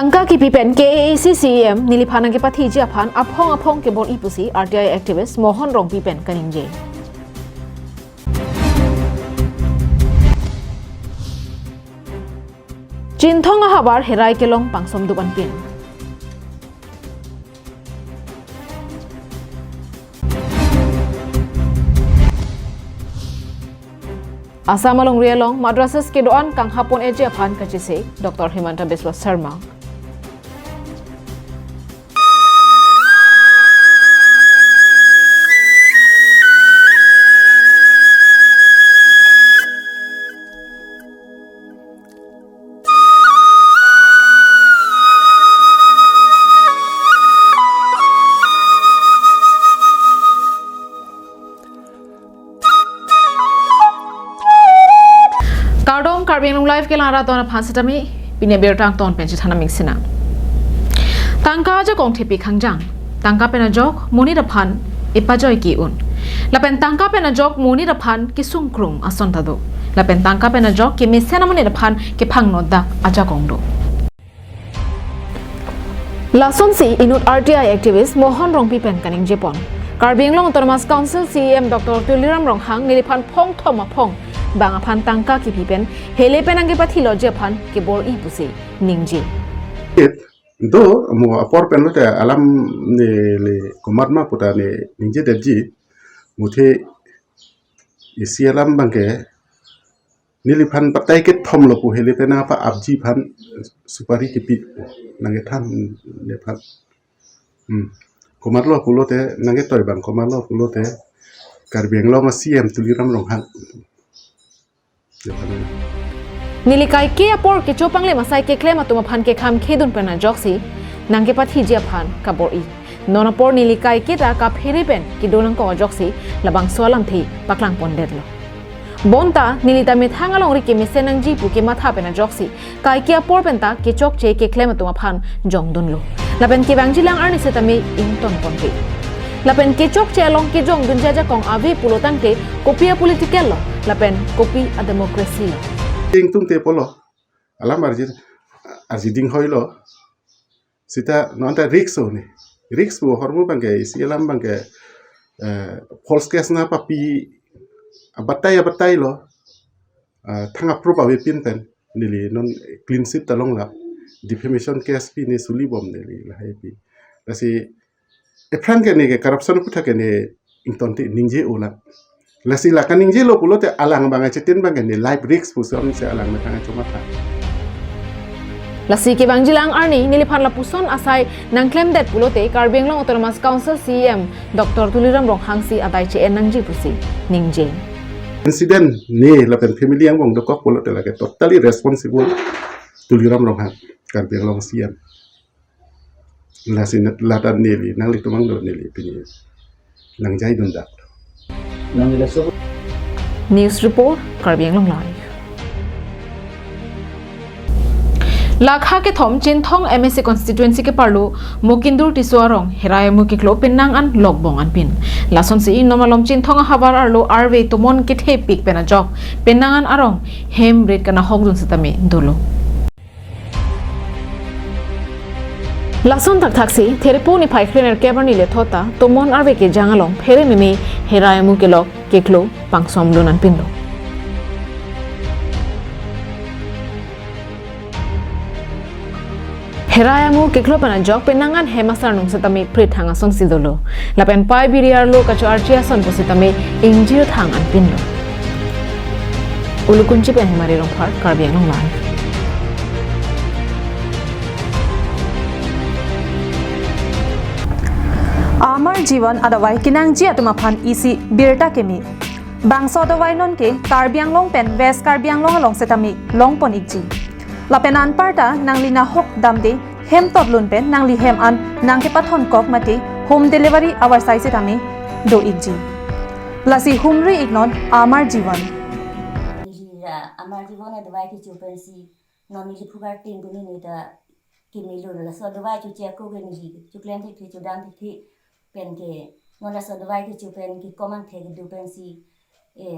Tangka ki pipen KACCM nilipanan ke pati Japan apong ke bol ipusi RTI activist mohon rong pipen kaningje. Jintong habar herai kelong pangsom dupan pin. Asam along rialong madrasas ke doan kang hapon e Japan kajise Dr. Himanta Biswa Sarma. Kardong karbing long live ke lara ton phansi tami pine bertang ton penchi thana mingsina tangka ja kong thepi khangjang tangka pena jok moni da phan ipajoi ki un lapen tangka pena jok moni da phan ki sungkrung ason tado lapen tangka pena jok ki misena moni da phan ki phangno da aja kong do lason si inut RTI activist mohon rong pipen kaning jepon karbing long autonomous council CM Dr. Tuliram Ronghang niliphan phong thoma phong bang aphan tangka ki pipen hele penangge pathilo Japan ke bor I pusi ningji do mo apor pen lo te alam ne le komarma puta ne ningje deji muthe isi alam bangke niliphan patai ke thom lo pu hele pena pa abji phan supari ki pi nange tham ne phan komarlo pulote nange toy bang komarlo pulote karbeng lo ma CM Tuliram Ronghang nilikai ke apor ke chopangle masai ke klema tuma phan ke kham khedun pena joksi nangke pathi Japan ka bor I nonapor nilikai ke ta ka pheripen ki donang ko joksi labang swalam thi paklang pondet lo bonta nilita me thangalong ri ke misenang ji pu ke matha pena joksi kai ke apor penta ke chok che ke klema tuma phan jongdun lo laben ke bangjilang arni setami ington ponte lapen ke chok che long ke jong dun jaja kong avi pulotang te kopia political lo lapen kopi a democracy lo ting tung te polo alam arji ding hoilo sita nonta rikso ni riks bu hormu bangke isi alam bangke false case na papi abatai lo thanga pro pa pin pen nili non clean sheet talong la defamation case pi ni suli bom nili la hai pi lasi efran ke ni ke corruption putha ke ni ington ti ningje ola lasi la kaningje lo pulote alang banga chetin banga ni live risks puson se alang na thanga choma tha lasi ke bangjilang arni niliphan la puson asai nang claim that pulote karbeng long autonomous council CM Dr. Tuliram Ronghang si adai che enangji pusi ningje incident ni la pen family yang bong dokok pulote la ke totally responsible Tuliram Ronghang karbeng long CM lasi latan nili nang litumang do nili pini nang jai dunda News report Karbing Long Live Lakha ke thom Jintong MSC constituency ke parlo Mokindur Tiswarong Heraya Mukiklo Penang an Logbong an pin Lason si nomalom Jintong habar arlo arve tomon ke thepik pena jok Penang an arong hem red kana hogdun satame dolo Lason tak taksi therapo ni phai klener kebarni le thota tomon arve ke jangalong phere mimi Heraya Mukilok keklo pangsom lunan pindo Heraya mu keklo pana jok penangan hemasar nung satami prit hanga son sidolo lapen pai biriar lo kacho archia son positame injir thang an pindo ulukunchi pen hemari rong phar Karbing Long Live Amar जीवन अदवाई किनांग जी अतुमा फान इसी बिरता केमी बांगसो अदवाई known के कार्बियांग लोंग pen waste कार्बियांग लोंग लोंग सेतामी लोंग पोनिक जी लापेन आन पार्टा नांगली ना होक दामदे हेम तोबलुन pen Nangli हेम आन नांग के पथोन कोक मते होम डिलीवरी आवर साइज सेतामी दो इक जी लसी हुमरी इग्नोन आमार जीवन अदवाई की चुपेंसी नॉमिली फुगार टिंग गुनी नेता किमिलो लसो अदवाई चु चेको गनी चुक्लेन थी चुदान थी pen ke ngora so dawai ke chupen ki common thek du pen si e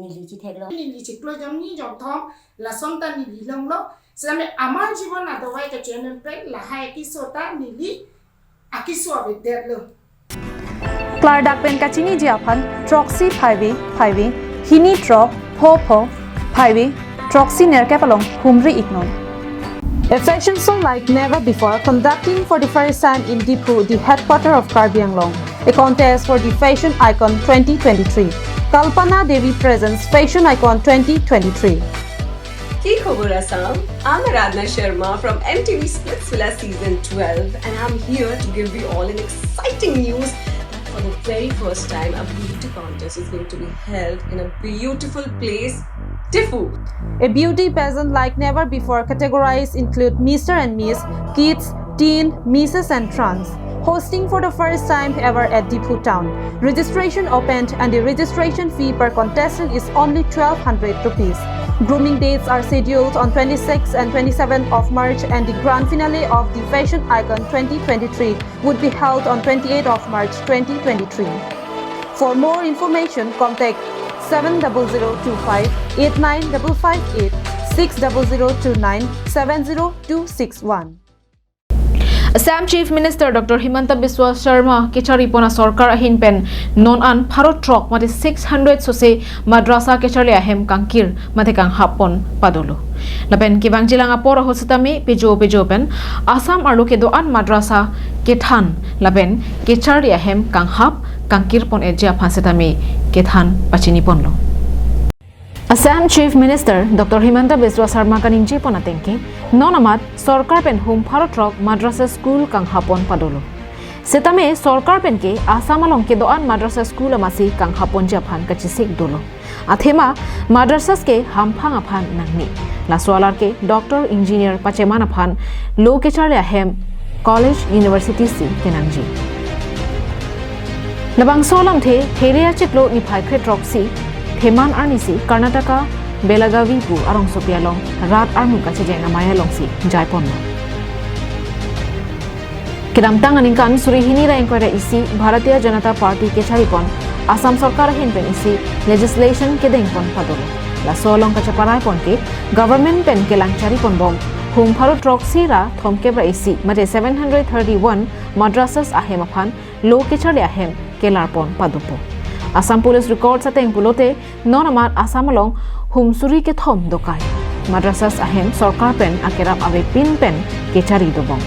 ni li chi thek lo ni li chi klo jam ni jok thom la som ta ni li long lo Sami amar jiwan adawai ka channel pe lahai ki sota nili akiswa videlo. Clardak pen kachini jiapan troxy 5 hini trop pho 5 troxy nerkapalong humri ignon. A fashion show like never before conducting for the first time in Dipu, the headquarters of Karbi Anglong. A contest for the Fashion Icon 2023. Kalpana Devi presents Fashion Icon 2023. Ki Khobor Assam, I'm Aradhana Sharma from MTV Splitsvilla Season 12 and I'm here to give you all an exciting news that for the very first time a beauty contest is going to be held in a beautiful place, Difu. A beauty pageant like never before categorized include Mr. and Miss, Kids, Teen, Misses and Trans. Hosting for the first time ever at Dipu town. Registration opened and the registration fee per contestant is only 1,200 rupees. Grooming dates are scheduled on 26th and 27th of March and the grand finale of the Fashion Icon 2023 would be held on 28th of March 2023. For more information, contact 70025 89558 60029 70261. Assam Chief Minister Dr. Himanta Biswa Sharma Kechari Pona Sarkar Ahin Pen Non An Pharot Trok Mate 600 Sose Madrasa Kechari Ahem Kankir Mate Kang Hapon Padolo. Lapen Kibang Jilang Apora Hositami Pejo Pen Assam Arlo Kedo An Madrasa Kethan Lapen Kechari Ahem Kang Hap Kankir Pon Eja Pansetami Kethan Pachini Ponlo. Assam Chief Minister Dr. Himanta Biswa Sharma Kaningji Ponatenki Nonamat Sarkar Pen Hum Pharot Trok Madrasa School Kang Hapon Padolo. Setame Sarkar Pen ke Assam along ke doan Madrasa School amasi Kang Hapon Japan kachisik dolo. Athema Madrasas ke Hampang Aphan Nangni. La Solar ke Doctor Engineer Pacheman Aphan Lo Kechale Ahem College University Si Kenangji. Labang Solam The Therea Chiklo ni Phai Troxy Heman Arnisi, Karnataka, Belagavi pu arong sopialong rat armu kache jeng amaya longsi Jaipon. Kedamtang aningkan surihini ra inquiry isi Bharatiya Janata Party ke charipon Assam Sarkar hin pen isi legislation ke dengpon padolo. La solong kachaparai pon ke government pen ke lang charipon bom hum Pharot Troxy ra thomke bra isi mate 731 madrasas ahem aphan lo ke chale ahem ke larpon padupo. Assam Police records ateng pulote nonamat Assam along humsuri ke thom dokai. Madrasas ahem Sarkar pen akerap ave pin pen ke chari dobong.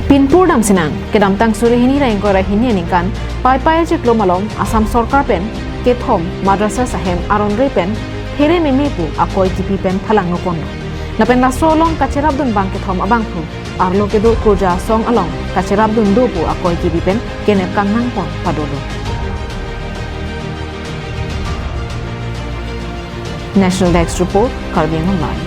Pinpur dam sinang kedam tang surihini ra ingkora hini ningkan pai cheklo malom Assam Sarkar pen ke thom madrasas ahem aronre pen here memepu akoi tipi pen phalang nopon. Napen lasro along kacherap dun bang ke thom abang pu arlo ke do kurja song along kacherap dun do pu akoi tipi pen kenep kang nang pon padolo. National Desk Report, Karbi Online.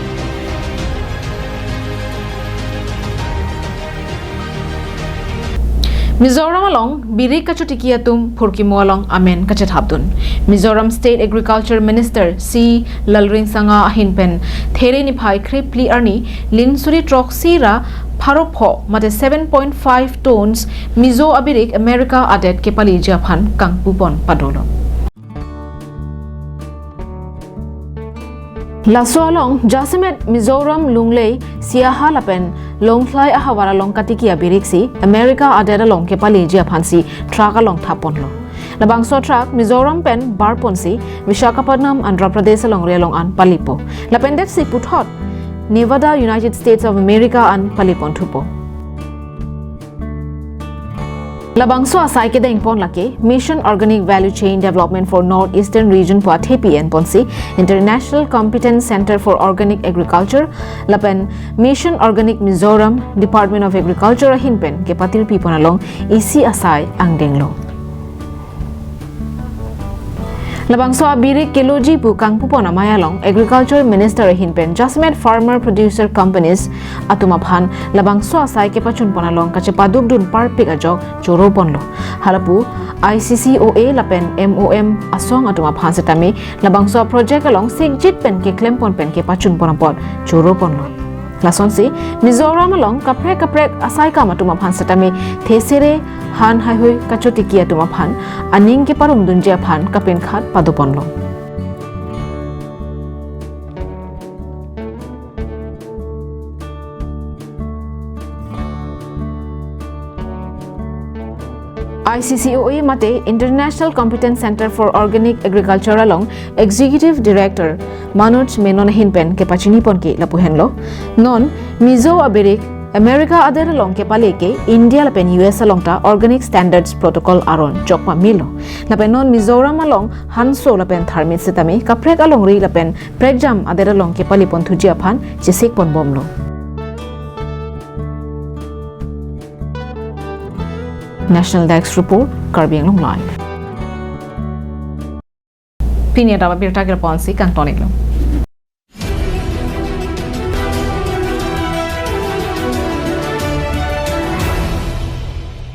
Mizoram along Biri Kachutikiatum Purkimo along Amen Kachathabdun. Mizoram State Agriculture Minister C. Lalrin Sanga Ahinpen There Nipai Kripli Arni Linsuri Troxira Pharopho Mate 7.5 tons Mizo Abirik America Adet Kepali Japan Kangpupon Padolo. Laso along Jasimet Mizoram Lunglei Siaha Lapen Longfly Ahawara Long Katikia Biriksi America Adeda Long Kepali Japansi Track along Taponlo. Labangso Track Mizoram Pen Barponsi Vishakhapatnam Andhra Pradesh along Relong an Palipo. Lapendet si Puthot Nevada United States of America an Palipon Tupo. Labangso asai ke deng pon lake Mission Organic Value Chain Development for Northeastern Region po ATP and Ponsi International Competence Center for Organic Agriculture Lapen Mission Organic Mizoram Department of Agriculture hinpen ke patil pipon along isi asai ang denglo. Labangso Abiri Keloji pu Kangpupon Amayalong Agriculture Minister hinpen Jasmet Farmer Producer Companies Atumaphan Labangso asai ke pachun ponalong kachepaduk dun parpik ajok choro ponlo. Halapu ICCOA Lapen MOM asong Atumaphan setame Labangso project along Sigjit pen ke klempon pen ke pachun ponapot choro ponlo. Lasonsi Mizoram along kaprek asai ka Atumaphan setame thesere han hai hoi kachotikia Atumaphan aning ke parum dunjia phan kapin khat paduponlo. ICCOE mate International Competence Center for Organic Agriculture along Executive Director Manoj Menon Hinpen ke pachini pon ke lapuhenlo non Mizo Abirik America other along ke pale ke India lapen US along ta Organic Standards Protocol aron jokma milo lapen non Mizoram along Hanso lapen tharmit sitami kaprek along ri lapen pregjam other along ke pali pon thujia phan chisik pon bomlo National Desk Report, Karbiang Long Live. Pinya dapat Abirta ke responsi kang tonik lo.